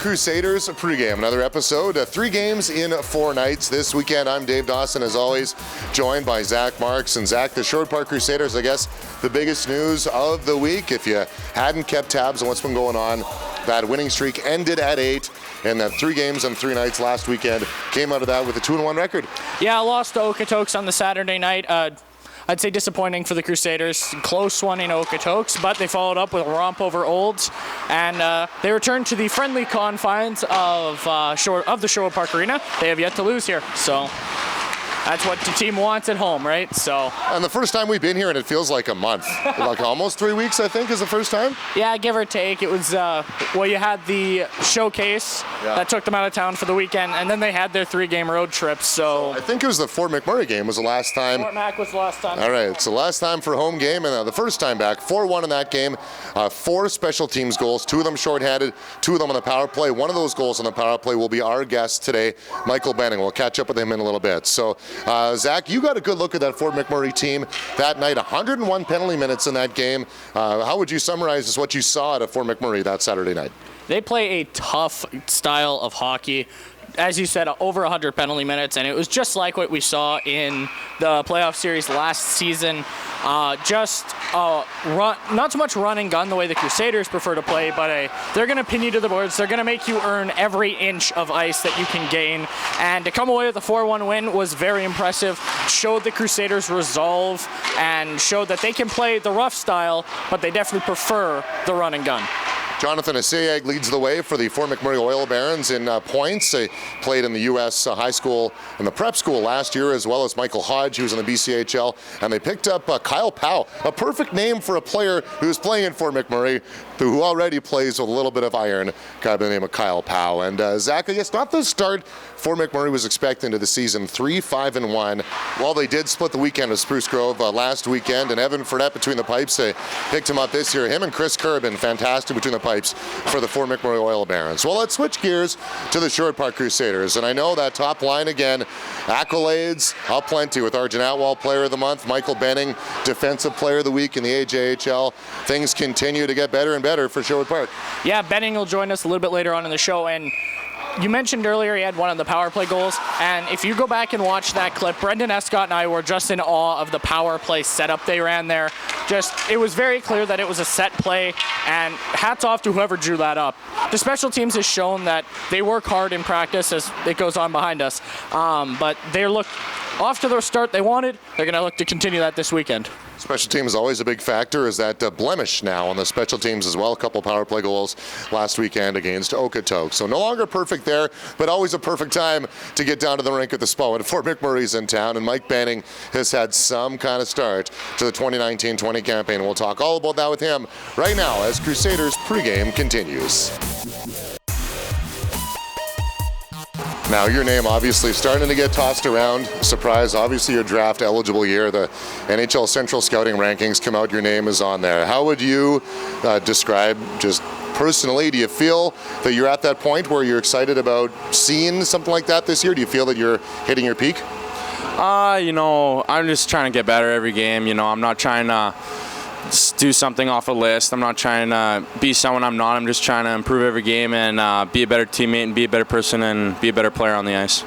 Crusaders pregame, another episode. 3 games in 4 nights this weekend. I'm Dave Dawson, as always, joined by Zach Marks. And Zach, the Sherwood Park Crusaders, I guess the biggest news of the week, if you hadn't kept tabs on what's been going on, that winning streak ended at 8, and that 3 games on 3 nights last weekend came out of that with a 2-1 record. Yeah, I lost to Okotoks on the Saturday night. I'd say disappointing for the Crusaders. Close one in Okotoks, but they followed up with a romp over Olds, and they returned to the friendly confines of the Sherwood Park Arena. They have yet to lose here, so that's what the team wants at home, right? So. And the first time we've been here, and it feels like a month, like almost 3 weeks, I think, is the first time. Yeah, give or take. It was you had the showcase that took them out of town for the weekend, and then they had their 3-game road trip. So I think it was the Fort McMurray game was the last time. Fort Mac was the last time. All right, it's the last time for home game, and the first time back. 4-1 in that game. 4 special teams goals, 2 of them shorthanded, 2 of them on the power play. One of those goals on the power play will be our guest today, Michael Benning. We'll catch up with him in a little bit. So. Zach, you got a good look at that Fort McMurray team that night. 101 penalty minutes in that game. How would you summarize just what you saw at Fort McMurray that Saturday night? They play a tough style of hockey. As you said, over 100 penalty minutes, and it was just like what we saw in the playoff series last season. Not so much run and gun the way the Crusaders prefer to play, but they're going to pin you to the boards. They're going to make you earn every inch of ice that you can gain. And to come away with a 4-1 win was very impressive. Showed the Crusaders resolve and showed that they can play the rough style, but they definitely prefer the run and gun. Jonathan Asayag leads the way for the Fort McMurray Oil Barons in points. They played in the U.S. high school and the prep school last year, as well as Michael Hodge, who was in the BCHL. And they picked up Kyle Powell, a perfect name for a player who's playing in Fort McMurray, who already plays with a little bit of iron, guy by the name of Kyle Powell. And Zach, I guess not the start Fort McMurray was expecting to the season, 3-5-1. Well, they did split the weekend with Spruce Grove last weekend, and Evan Fredette between the pipes. They picked him up this year. Him and Chris Kerbin, fantastic between the pipes for the Fort McMurray Oil Barons. Well, let's switch gears to the Sherwood Park Crusaders. And I know that top line again, accolades aplenty with Arjun Atwal Player of the Month, Michael Benning, Defensive Player of the Week in the AJHL. Things continue to get better and better for Sherwood Park. Yeah, Benning will join us a little bit later on in the show, and you mentioned earlier he had one of the power play goals, and if you go back and watch that clip, Brendan Escott and I were just in awe of the power play setup they ran there. It was very clear that it was a set play, and hats off to whoever drew that up. The special teams has shown that they work hard in practice as it goes on behind us, but they look off to the start they wanted. They're going to look to continue that this weekend. Special team is always a big factor. Is that blemish now on the special teams as well? A couple power play goals last weekend against Okotoks. So no longer perfect there, but always a perfect time to get down to the rink at the SPO. And Fort McMurray's in town, and Mike Benning has had some kind of start to the 2019-20 campaign. We'll talk all about that with him right now as Crusaders pregame continues. Now, your name obviously starting to get tossed around. Surprise, obviously your draft eligible year. The NHL Central Scouting Rankings come out, your name is on there. How would you describe, just personally, do you feel that you're at that point where you're excited about seeing something like that this year? Do you feel that you're hitting your peak? I'm just trying to get better every game. I'm not trying to do something off a list. I'm not trying to be someone I'm not. I'm just trying to improve every game and be a better teammate and be a better person and be a better player on the ice.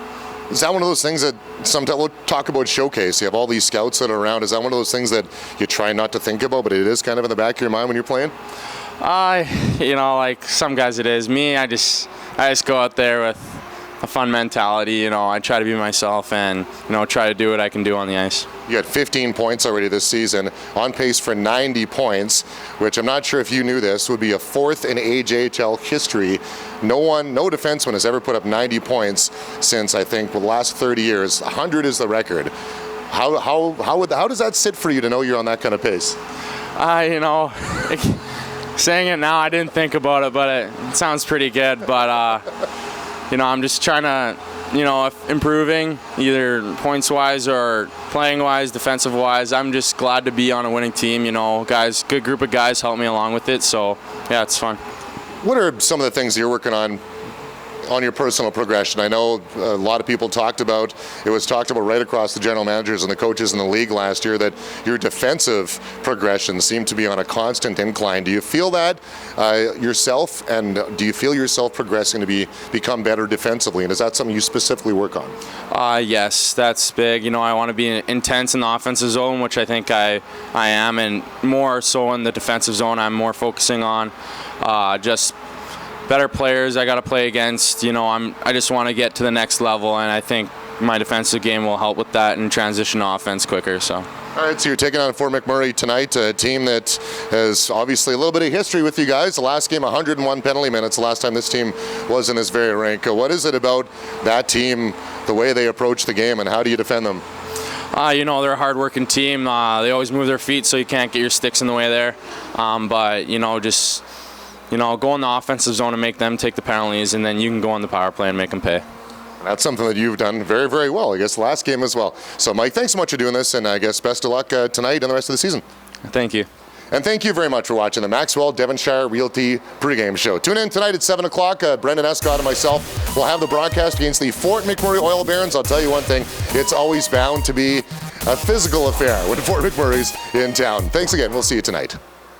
Is that one of those things that sometimes, we'll talk about showcase, you have all these scouts that are around, is that one of those things that you try not to think about, but it is kind of in the back of your mind when you're playing? Like some guys it is. Me, I just go out there with a fun mentality. I try to be myself and, try to do what I can do on the ice. You had 15 points already this season, on pace for 90 points, which I'm not sure if you knew this, would be a 4th in AJHL history. No defenseman has ever put up 90 points since, I think, the last 30 years. 100 is the record. How does that sit for you to know you're on that kind of pace? Saying it now, I didn't think about it, but it sounds pretty good. But, I'm just trying to, improving either points-wise or playing-wise, defensive-wise. I'm just glad to be on a winning team. Good group of guys help me along with it. So, yeah, it's fun. What are some of the things you're working on on your personal progression? I know a lot of people talked about right across the general managers and the coaches in the league last year that your defensive progression seemed to be on a constant incline. Do you feel that yourself, and do you feel yourself progressing to become better defensively? And is that something you specifically work on? Yes, that's big. You know, I want to be intense in the offensive zone, which I think I am, and more so in the defensive zone. I'm more focusing on just better players I got to play against. You know, I just want to get to the next level, and I think my defensive game will help with that and transition to offense quicker. So. All right, so you're taking on Fort McMurray tonight, a team that has obviously a little bit of history with you guys. The last game, 101 penalty minutes, the last time this team was in this very rink. What is it about that team, the way they approach the game, and how do you defend them? You know, they're a hard-working team. They always move their feet so you can't get your sticks in the way there. But, you know, just, you know, go in the offensive zone and make them take the penalties, and then you can go on the power play and make them pay. That's something that you've done very, very well, I guess, last game as well. So, Mike, thanks so much for doing this, and I guess best of luck tonight and the rest of the season. Thank you. And thank you very much for watching the Maxwell Devonshire Realty pregame show. Tune in tonight at 7 o'clock. Brendan Escott and myself will have the broadcast against the Fort McMurray Oil Barons. I'll tell you one thing, it's always bound to be a physical affair when Fort McMurray's in town. Thanks again. We'll see you tonight.